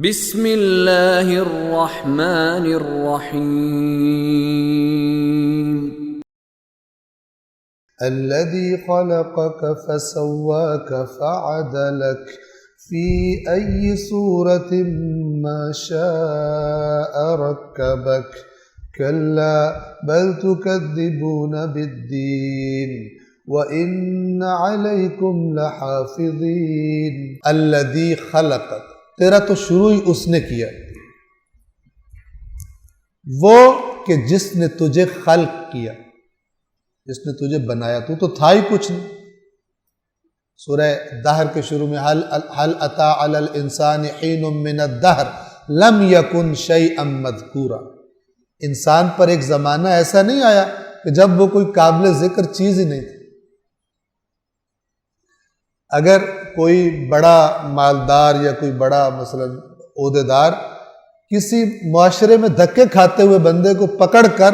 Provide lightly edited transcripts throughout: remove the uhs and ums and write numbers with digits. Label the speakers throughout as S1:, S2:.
S1: بسم اللہ الرحمن الرحیم
S2: الذي خلقك فسواك فعدلك في أي صورة ما شاء ركبك كلا بل تكذبون بالدين وإن عليكم لحافظين الذي خلقك تیرا تو شروع ہی اس نے کیا، وہ کہ جس نے تجھے خلق کیا، جس نے تجھے بنایا، تو تھا ہی کچھ نہیں۔ سورہ دہر کے شروع میں حل اتی علی الانسان حین من الدہر لم یکن شیئا مذکورا، انسان پر ایک زمانہ ایسا نہیں آیا کہ جب وہ کوئی قابل ذکر چیز ہی نہیں تھی۔ اگر کوئی بڑا مالدار یا کوئی بڑا مثلا عہدے دار کسی معاشرے میں دھکے کھاتے ہوئے بندے کو پکڑ کر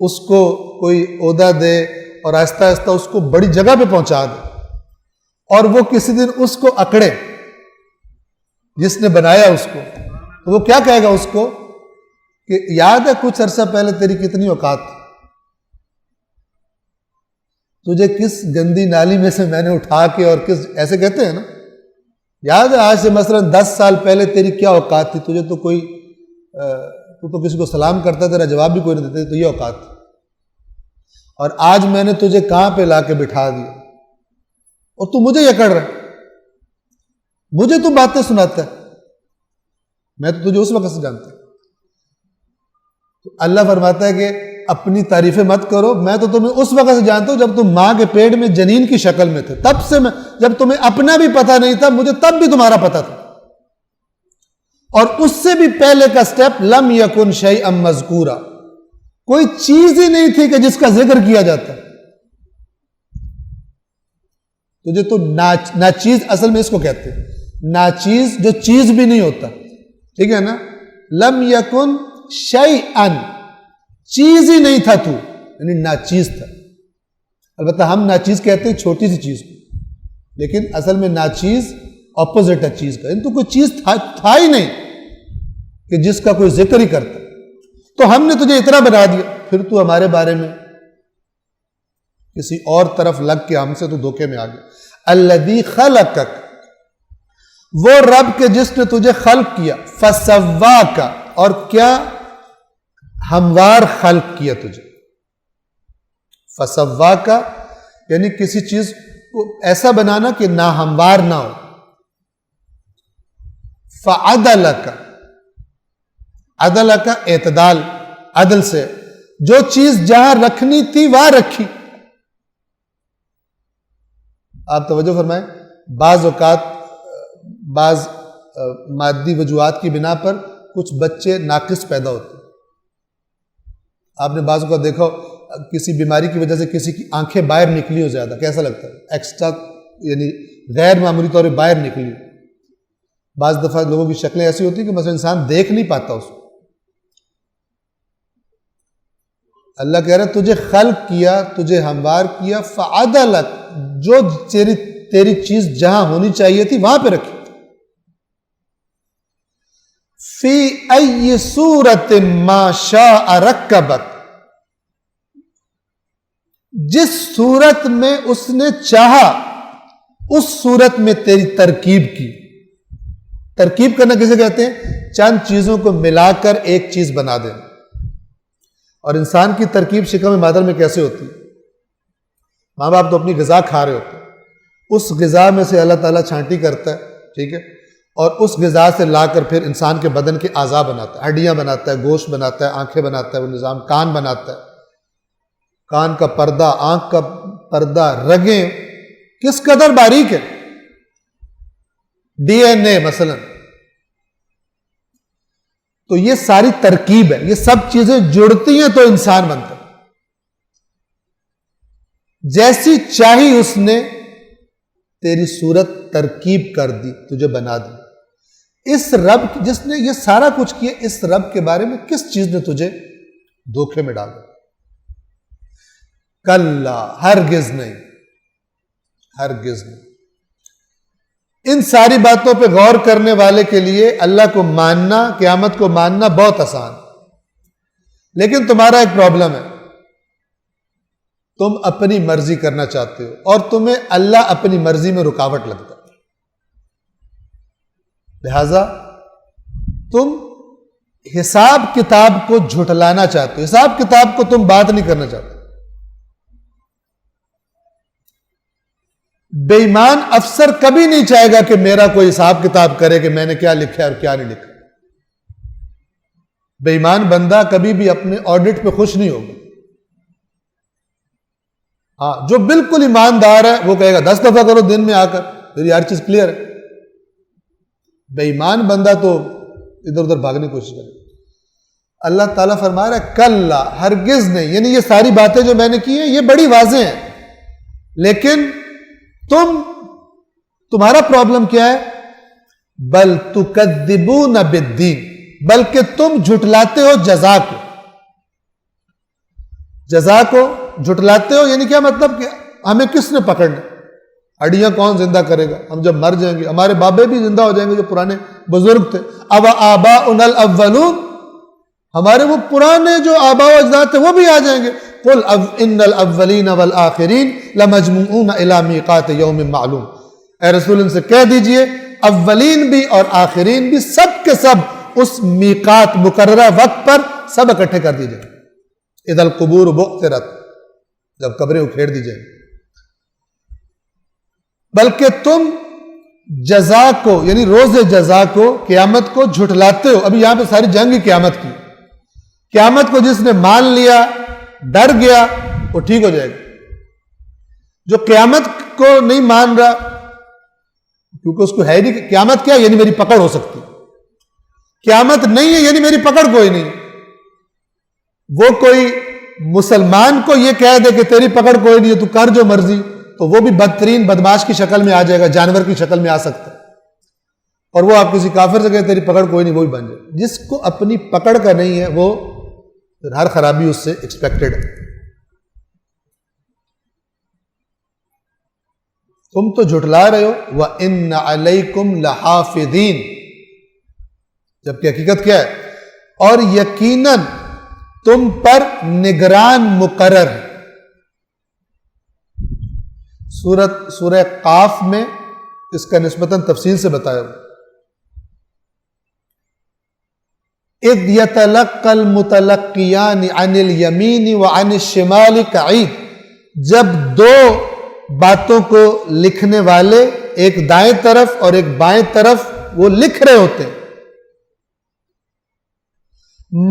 S2: اس کو کوئی عہدہ دے اور آہستہ آہستہ اس کو بڑی جگہ پہ پہنچا دے، اور وہ کسی دن اس کو اکڑے جس نے بنایا اس کو، تو وہ کیا کہے گا اس کو کہ یاد ہے کچھ عرصہ پہلے تیری کتنی اوقات تھی، تجھے کس گندی نالی میں سے میں نے اٹھا کے، اور کس، ایسے کہتے ہیں نا، یاد ہے آج سے مثلا 10 سال پہلے تیری کیا اوقات تھی، تجھے تو کوئی تو کسی کو سلام کرتا تیرا جواب بھی کوئی نہیں دیتا، تو یہ اوقات تھی، اور آج میں نے تجھے کہاں پہ لا کے بٹھا دیا اور تو مجھے یہ کر رہا ہے، مجھے تو باتیں سناتا ہے، میں تو تجھے اس وقت سے جانتا ہوں۔ تو اللہ فرماتا ہے کہ اپنی تعریفیں مت کرو، میں تو تمہیں اس وقت سے جانتا ہوں جب تم ماں کے پیٹ میں جنین کی شکل میں تھے، تب سے میں، جب تمہیں اپنا بھی پتہ نہیں تھا مجھے تب بھی تمہارا پتہ تھا، اور اس سے بھی پہلے کا سٹیپ لم یکن شیئا مذکورا، کوئی چیز ہی نہیں تھی کہ جس کا ذکر کیا جاتا۔ تجھے تو ناچیز، اصل میں اس کو کہتے ہیں ناچیز، جو چیز بھی نہیں ہوتا، ٹھیک ہے نا، لم یکن شیئا، چیز ہی نہیں تھا تو، یعنی ناچیز تھا۔ البتہ ہم ناچیز کہتے ہیں چھوٹی سی چیز کو، لیکن اصل میں ناچیز اپوزٹ ہے چیز کا، یعنی تو کوئی چیز تھا ہی نہیں کہ جس کا کوئی ذکر ہی کرتا، تو ہم نے تجھے اتنا بنا دیا، پھر تو ہمارے بارے میں کسی اور طرف لگ کے ہم سے تو دھوکے میں آ گیا۔ الذی خلقک، وہ رب کے جس نے تجھے خلق کیا، فسواک، اور کیا ہموار خلق کیا تجھے، فسواک یعنی کسی چیز کو ایسا بنانا کہ نہ ہموار نہ ہو، فعدلک، عدلک اعتدال، عدل سے، جو چیز جہاں رکھنی تھی وہاں رکھی۔ آپ توجہ فرمائیں، بعض اوقات بعض مادی وجوہات کی بنا پر کچھ بچے ناقص پیدا ہوتے ہیں۔ آپ نے بعض اوقات دیکھا کسی بیماری کی وجہ سے کسی کی آنکھیں باہر نکلی ہو زیادہ، کیسا لگتا ہے، ایکسٹرا یعنی غیر معمولی طور پہ باہر نکلی ہو۔ بعض دفعہ لوگوں کی شکلیں ایسی ہوتی ہیں کہ مثلا انسان دیکھ نہیں پاتا اس کو۔ اللہ کہہ رہا ہے تجھے خلق کیا، تجھے ہموار کیا، فعدلک، جو تیری چیز جہاں ہونی چاہیے تھی وہاں پہ رکھی، فی ای صورت ما شاء رکبک، جس صورت میں اس نے چاہا اس صورت میں تیری ترکیب کی۔ ترکیب کرنا کسے کہتے ہیں؟ چند چیزوں کو ملا کر ایک چیز بنا دینا۔ اور انسان کی ترکیب شکم مادر میں کیسے ہوتی ہے؟ ماں باپ تو اپنی غذا کھا رہے ہوتے ہیں، اس غذا میں سے اللہ تعالیٰ چھانٹی کرتا ہے، ٹھیک ہے، اور اس غذا سے لا کر پھر انسان کے بدن کے اعضاء بناتا ہے، ہڈیاں بناتا ہے، گوشت بناتا ہے، آنکھیں بناتا ہے، وہ نظام، کان بناتا ہے، کان کا پردہ، آنکھ کا پردہ، رگیں کس قدر باریک ہے، ڈی این اے مثلا، تو یہ ساری ترکیب ہے، یہ سب چیزیں جڑتی ہیں تو انسان بنتا ہے۔ جیسی چاہی اس نے تیری صورت ترکیب کر دی، تجھے بنا دی۔ اس رب جس نے یہ سارا کچھ کیا، اس رب کے بارے میں کس چیز نے تجھے دھوکے میں ڈالا؟ کلا، ہرگز نہیں، ہرگز نہیں۔ ان ساری باتوں پہ غور کرنے والے کے لیے اللہ کو ماننا، قیامت کو ماننا بہت آسان، لیکن تمہارا ایک پرابلم ہے، تم اپنی مرضی کرنا چاہتے ہو اور تمہیں اللہ اپنی مرضی میں رکاوٹ لگتا ہے، لہذا تم حساب کتاب کو جھٹلانا چاہتے ہو، حساب کتاب کو تم بات نہیں کرنا چاہتے۔ بے ایمان افسر کبھی نہیں چاہے گا کہ میرا کوئی حساب کتاب کرے کہ میں نے کیا لکھا ہے اور کیا نہیں لکھا۔ بے ایمان بندہ کبھی بھی اپنے آڈٹ پہ خوش نہیں ہوگا۔ ہاں، جو بالکل ایماندار ہے وہ کہے گا 10 دفعہ کرو دن میں آ کر، میری ہر چیز کلیئر ہے۔ بے ایمان بندہ تو ادھر ادھر بھاگنے کی کوشش کرے۔ اللہ تعالیٰ فرما رہا ہے کلا، ہرگز نہیں، یعنی یہ ساری باتیں جو میں نے کی ہیں یہ بڑی واضح ہیں، لیکن تمہارا پرابلم کیا ہے؟ بل تکذبون بالدین، بلکہ تم جھٹلاتے ہو جزا کو۔ جزا کو جھٹلاتے ہو یعنی کیا مطلب کہ ہمیں کس نے پکڑنا، ہڈیاں کون زندہ کرے گا، ہم جب مر جائیں گے ہمارے بابے بھی زندہ ہو جائیں گے جو پرانے بزرگ تھے۔ اب آباؤنا الاولون، ہمارے وہ پرانے جو آباء و اجداد تھے وہ بھی آ جائیں گے۔ قل ان الاولین والآخرین لمجموعون الی میقات یوم معلوم، اے رسول ان سے کہہ دیجئے اولین بھی اور آخرین بھی سب کے سب اس میقات مقررہ وقت پر سب اکٹھے کر دی جائیں۔ اذا القبور بعثرت، جب قبریں اکھیڑ دی جائیں۔ بلکہ تم جزا کو یعنی روز جزا کو، قیامت کو جھٹلاتے ہو۔ ابھی یہاں پہ ساری جنگ ہی قیامت کی، قیامت کو جس نے مان لیا، ڈر گیا، وہ ٹھیک ہو جائے گا۔ جو قیامت کو نہیں مان رہا کیونکہ اس کو ہے نہیں کہ قیامت کیا یعنی میری پکڑ ہو سکتی، قیامت نہیں ہے یعنی میری پکڑ کوئی نہیں، وہ کوئی مسلمان کو یہ کہہ دے کہ تیری پکڑ کوئی نہیں ہے تو کر جو مرضی، تو وہ بھی بدترین بدماش کی شکل میں آ جائے گا، جانور کی شکل میں آ سکتا ہے، اور وہ آپ کسی کافر سے کہے تیری پکڑ کوئی نہیں، وہ بھی بن جائے۔ جس کو اپنی پکڑ کا نہیں ہے وہ پھر ہر خرابی اس سے ایکسپیکٹڈ ہے۔ تم تو جھٹلا رہے ہو وَإِنَّ عَلَيْكُمْ لَحَافِظِينَ، جبکہ حقیقت کیا ہے؟ اور یقیناً تم پر نگران مقرر ہے۔ سورہ قاف میں اس کا نسبتاً تفصیل سے بتایا ہوا۔ اِذْ يَتَلَقَّى الْمُتَلَقِّيَانِ عَنِ الْيَمِينِ وَعَنِ الشِّمَالِ قَعِيدٌ، جب دو باتوں کو لکھنے والے ایک دائیں طرف اور ایک بائیں طرف وہ لکھ رہے ہوتے ہیں،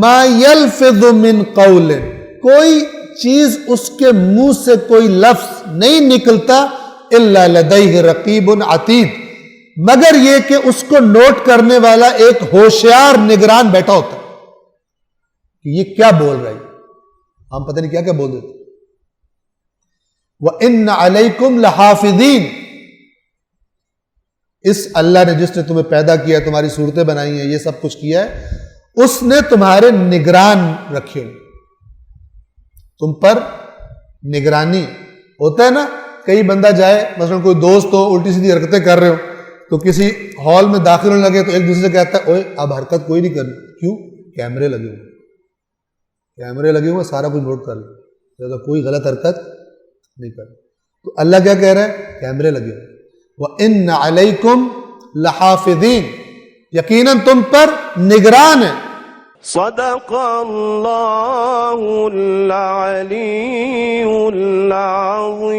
S2: مَا يَلْفِظُ مِنْ قَوْلٍ، کوئی چیز اس کے منہ سے کوئی لفظ نہیں نکلتا، إِلَّا لَدَيْهِ رَقِيبٌ عَتِيدٌ، مگر یہ کہ اس کو نوٹ کرنے والا ایک ہوشیار نگران بیٹھا ہوتا ہے کہ یہ کیا بول رہا ہے، ہم پتہ نہیں کیا کیا بول دیتے۔ وَإِنَّ عَلَيْكُمْ لَحَافِظِينَ، اس اللہ نے جس نے تمہیں پیدا کیا ہے، تمہاری صورتیں بنائی ہیں، یہ سب کچھ کیا ہے، اس نے تمہارے نگران رکھے ہوئے، تم پر نگرانی ہوتا ہے نا۔ کئی بندہ جائے، مثلا کوئی دوست ہو الٹی سیدھی حرکتیں کر رہے ہو تو کسی ہال میں داخل ہونے لگے تو ایک دوسرے سے کہتا ہے اوئے اب حرکت کوئی نہیں کرنی، کیوں؟ کیمرے لگے ہوئے، کیمرے لگے ہوئے، سارا کچھ نوٹ کر لیں، کوئی غلط حرکت نہیں کرنی۔ تو اللہ کیا کہہ رہا ہے؟ کیمرے لگے ہوئے۔ وَإِنَّ عَلَيْكُمْ لَحَافِظِينَ، یقیناً تم پر نگران ہے۔
S3: صدق اللہ العلی العظیم۔